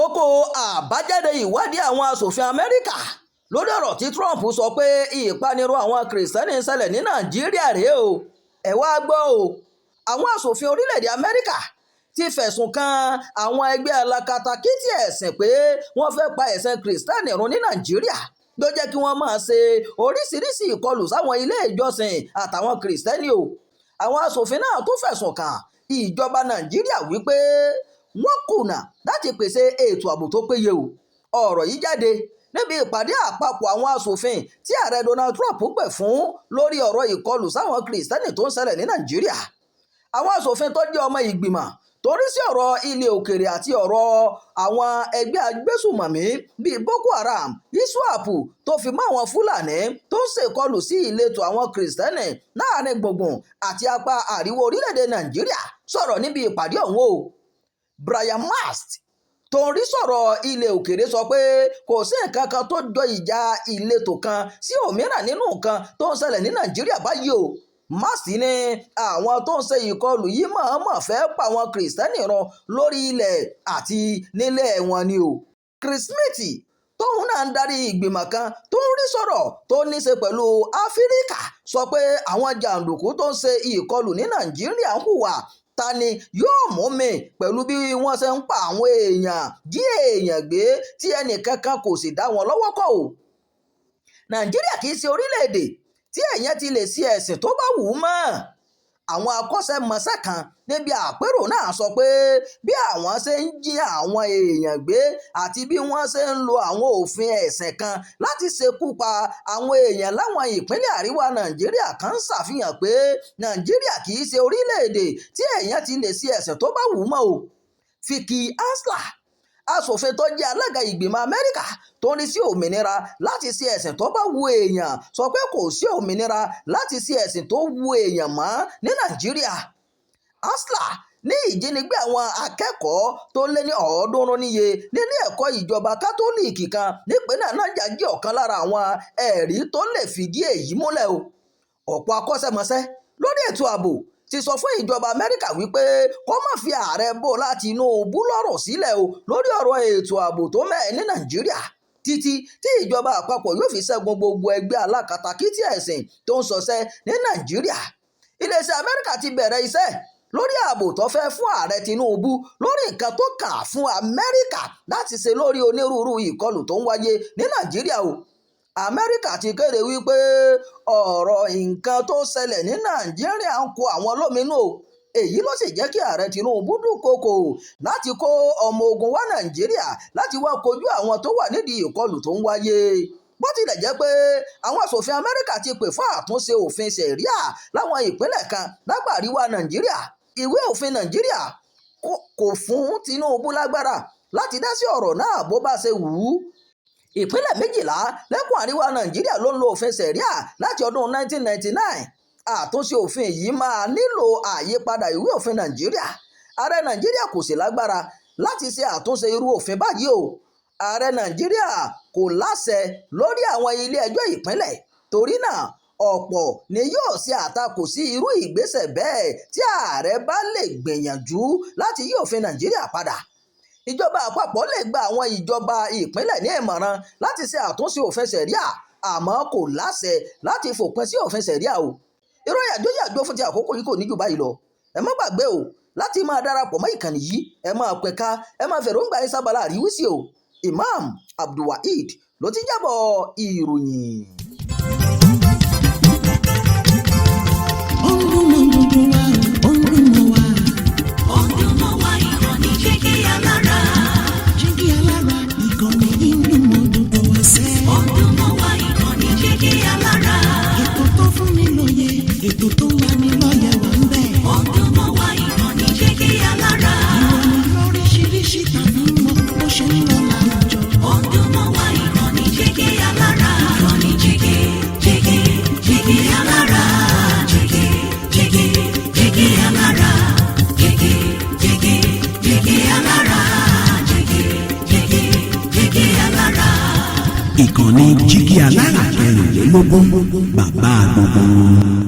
kókó àbájáde ìwádìí àwọn aṣòfin Amẹ́ríkà lórí ọ̀rọ̀ tí Trump sọ pé ìpanirun àwọn kìrìsìtẹ́nì ń ṣẹlẹ̀ ní Nàìjíríà rèé o. ẹ wá gbọ́ o, àwọn aṣòfin orílẹ̀-èdè Amẹ́ríkà ti fẹ̀sùn kan àwọn ẹgbẹ́ alákatakítí ẹ̀sìn pé wọ́n fẹ́ pa ẹ̀sìn kìrìsìtẹ́nì run ní Nàìjíríà ló jẹ́ kí wọ́n máa ṣe oríṣiríṣi ìkọlù sáwọn ilé ìjọsìn àtàwọn kìrìsìtẹ́nì o. àwọn aṣòfin náà tó fẹ̀sùn kàn ìjọba Nàìjíríà wípé wọ́n kùnà láti pèsè ètò ààbò tó péye o. ọ̀rọ̀ yìí jáde níbi ìpàdé àpapọ̀ àwọn aṣòfin tí ààrẹ Donald Trump pè fún lórí ọ̀rọ̀ ìkọlù sáwọn kìrìsìtẹ́nì tó ń ṣẹlẹ̀ ní Nàìjíríà. àwọn aṣòfin tó jẹ́ ọmọ ìgbìmọ̀ torí sí ọ̀rọ̀ ilẹ̀ òkèrè àti ọ̀rọ̀ àwọn ẹgbẹ́ agbésùmọ̀mí bíi Boko Haram, ISWAP tó fi mọ́ àwọn Fúlàní tó ń ṣèkọlù sí ìletò àwọn kìrìsìtẹ́nì láàrin gbùngbùn àti apá àríwá orílẹ̀-èdè Nàìjíríà sọ̀rọ̀ níbi ìpàdé ọ̀hún o. Brian Mast tó ń rí sọ̀rọ̀ ilẹ̀ òkèrè sọ pé kò sí nǹkan kan tó jọ ìjà ìletò kan sí òmíràn nínú nǹkan tó ń ṣẹlẹ̀ ní Nàìjíríà báyìí o. Mast ní àwọn tó ń ṣe ìkọlù yìí mọ̀ọ́mọ̀ fẹ́ pa àwọn kìrìsìtẹ́nì run lórí ilẹ̀ àti nílẹ̀ wọn ni o. Chris Smith tóun náà ń darí ìgbìmọ̀ kan tó ń rí sọ̀rọ̀ tó ní ṣe pẹ̀lú Áfíríkà sọ pé àwọn jàǹdùkú tó ń ṣe ìkọlù ní Nàìjíríà ń hùwà ta ni yóò mú mi pẹ̀lú bí wọ́n ṣe ń pa àwọn èèyàn jí èèyàn gbé tí ẹnìkankan kò sì dá wọn lọ́wọ́ kọ́ o. Nàìjíríà kì í ṣe orílẹ̀-èdè tí èèyàn ti lè ṣe ẹ̀sìn tó bá wù ú mọ́. àwọn akọ́ṣẹ́mọṣẹ́ kan níbi àpérò náà sọ pé bí àwọn ṣe ń jí àwọn èèyàn gbé àti bí wọ́n ṣe ń lo àwọn òfin ẹ̀sìn kan láti ṣekú pa àwọn èèyàn láwọn ìpínlẹ̀ àríwá Nàìjíríà kan ń ṣàfihàn pé Nàìjíríà kì í ṣe orílẹ̀-èdè tí èèyàn ti lè ṣe ẹ̀sìn tó bá wù ú mọ́ o. Vicky Hansler, aṣòfin tó jẹ́ alága ìgbìmọ̀ Amẹ́ríkà tó ń rí sí òmìnira láti ṣe ẹ̀sìn tó bá wu èèyàn sọ pé kò sí òmìnira láti ṣe ẹ̀sìn tó wu èèyàn mọ́ ní Nàìjíríà. Hansler ní ìjínigbé àwọn akẹ́kọ̀ọ́ tó lé ní 300 níye nílé ẹ̀kọ́ ìjọba kátólíìkì kan nípínlẹ̀ Niger jẹ́ ọ̀kan lára àwọn ẹ̀rí tó lè fìdí èyí múlẹ̀ o. ọ̀pọ̀ akọ́ṣẹ́mọṣẹ́ lórí ètò ààbò ti sọ fún ìjọba Amẹ́ríkà wípé kó má fi ààrẹ Bọ́lá Tinubu lọ́rọ̀ sílẹ̀ o lórí ọ̀rọ̀ ètò ààbò tó mẹ́ẹ̀ ní Nàìjíríà títí tí ìjọba àpapọ̀ yóò fi ṣẹ́gun gbogbo ẹgbẹ́ alákatakítí ẹ̀sìn tó ń ṣọṣẹ́ ní Nàìjíríà. iléeṣẹ́ Amẹ́ríkà ti bẹ̀rẹ̀ iṣẹ́ lórí ààbò tó fẹ́ fún ààrẹ Tinubu lórí nǹkan tó kà fún Amẹ́ríkà láti ṣe lórí onírúurú ìkọlù tó ń wáyé ní Nàìjíríà o. Amẹ́ríkà ti kéde wípé ọ̀rọ̀ nǹkan tó ṣẹlẹ̀ ní Nàìjíríà ń kó àwọn lóminú o. èyí ló sì jẹ́ kí ààrẹ Tinubu dúnkokò láti kó ọmọ ogun wá Nàìjíríà láti wá kojú àwọn tó wà nídìí ìkọlù tó ń wáyé. bó tilẹ̀ jẹ́ pé àwọn aṣòfin Amẹ́ríkà ti pè fún àtúnṣe òfin ṣẹ̀ríà láwọn ìpínlẹ̀ kan lápá àríwá Nàìjíríà, ìwé òfin Nàìjíríà kò fún Tinubu lágbára láti dá sí ọ̀rọ̀ náà bó bá ṣe wù ú. ìpínlẹ̀ 12 lẹ́kùn àríwá Nàìjíríà ló ń lo òfin ṣẹ̀ríà láti ọdún 1999. àtúnṣe òfin yìí máa nílò àyípadà ìwé òfin Nàìjíríà. ààrẹ Nàìjíríà kò sì lágbára láti ṣe àtúnṣe irú òfin báyìí o. ààrẹ Nàìjíríà kò láṣẹ lórí àwọn ilé ẹjọ́ ìpínlẹ̀, torí náà ọ̀pọ̀ ni yóò ṣe àtakò sí irú ìgbésẹ̀ bẹ́ẹ̀ tí ààrẹ bá lè gbìyànjú láti yí òfin Nàìjíríà padà. ìjọba àpapọ̀ lè gba àwọn ìjọba ìpínlẹ̀ ní ìmọ̀ràn láti ṣe àtúnṣe òfin ṣẹ̀ríà àmọ́ kò láṣẹ láti fòpin sí òfin ṣẹ̀ríà o. ìròyìn àjọyàjọ fún ti àkókò yìí kò ní jù báyìí lọ. ẹ má gbàgbé o láti máa darapọ̀ mọ́ ìkànnì yìí, ẹ máa pẹ̀ka, ẹ máa fèròǹgbà yín sábàlá àríwísí o. Imam Abdulwaheed ló ti jábọ̀ ìròyìn. Ètò tó ń lani lọ́yẹ̀ wà ń bẹ̀. Ọdún mọ́ wá ìkànnì Jígí Alára. Ìròyìn lóríṣiríṣi tàbí mọ bó ṣe ń lọ láwùjọ. Ọdún mọ́ wá ìkànnì Jígí Alára. Ìkànnì Jígí, Jígí, Jígí Alára. Jígí, Jígí, Jígí Alára. Jígí, Jígí, Jígí Alára. Jígí, Jígí, Jígí Alára. Ìkànnì Jígí Alára 24, bàbá gbogbo.